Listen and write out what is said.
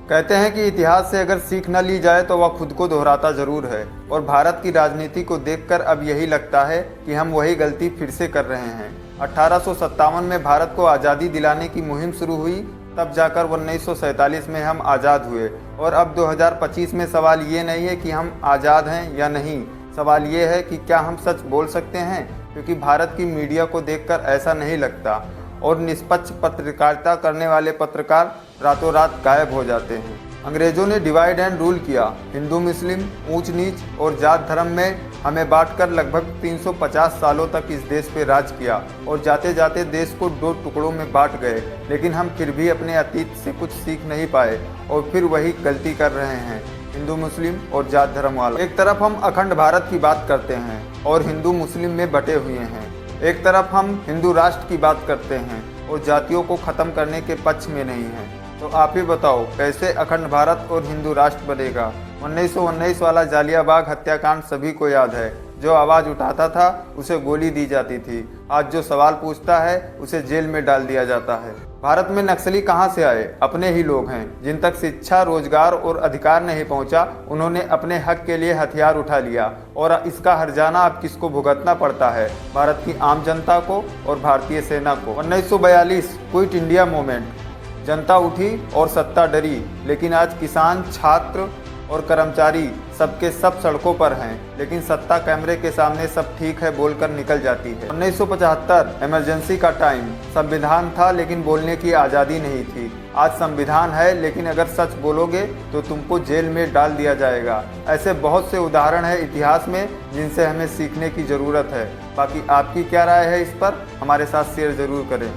कहते हैं कि इतिहास से अगर सीख न ली जाए तो वह खुद को दोहराता जरूर है, और भारत की राजनीति को देखकर अब यही लगता है कि हम वही गलती फिर से कर रहे हैं। 1857 में भारत को आज़ादी दिलाने की मुहिम शुरू हुई, तब जाकर 1947 में हम आज़ाद हुए। और अब 2025 में सवाल ये नहीं है कि हम आज़ाद हैं या नहीं, सवाल ये है कि क्या हम सच बोल सकते हैं, क्योंकि भारत की मीडिया को देखकर ऐसा नहीं लगता, और निष्पक्ष पत्रकारिता करने वाले पत्रकार रातों रात गायब हो जाते हैं। अंग्रेजों ने डिवाइड एंड रूल किया, हिंदू मुस्लिम, ऊंच नीच और जात धर्म में हमें बांटकर लगभग 350 सालों तक इस देश पे राज किया, और जाते जाते देश को 2 टुकड़ों में बांट गए। लेकिन हम फिर भी अपने अतीत से कुछ सीख नहीं पाए और फिर वही गलती कर रहे हैं, हिंदू मुस्लिम और जात धर्म वाले। एक तरफ हम अखंड भारत की बात करते हैं और हिंदू मुस्लिम में बटे हुए हैं, एक तरफ हम हिंदू राष्ट्र की बात करते हैं और जातियों को ख़त्म करने के पक्ष में नहीं हैं। तो आप ही बताओ, कैसे अखंड भारत और हिंदू राष्ट्र बनेगा। 1919 वाला जालियाबाग हत्याकांड सभी को याद है। जो आवाज़ उठाता था उसे गोली दी जाती थी, आज जो सवाल पूछता है उसे जेल में डाल दिया जाता है। भारत में नक्सली कहाँ से आए? अपने ही लोग हैं। जिन तक शिक्षा, रोजगार और अधिकार नहीं पहुँचा, उन्होंने अपने हक के लिए हथियार उठा लिया, और इसका हर्जाना अब किसको भुगतना पड़ता है? भारत की आम जनता को और भारतीय सेना को। 1942 क्विट इंडिया मूवमेंट, जनता उठी और सत्ता डरी, लेकिन आज किसान, छात्र और कर्मचारी सबके सब सड़कों पर हैं, लेकिन सत्ता कैमरे के सामने सब ठीक है बोलकर निकल जाती है। 1975 इमरजेंसी का टाइम, संविधान था लेकिन बोलने की आज़ादी नहीं थी। आज संविधान है लेकिन अगर सच बोलोगे तो तुमको जेल में डाल दिया जाएगा। ऐसे बहुत से उदाहरण है इतिहास में जिनसे हमें सीखने की ज़रूरत है। बाकी आपकी क्या राय है इस पर? हमारे साथ शेयर ज़रूर करें।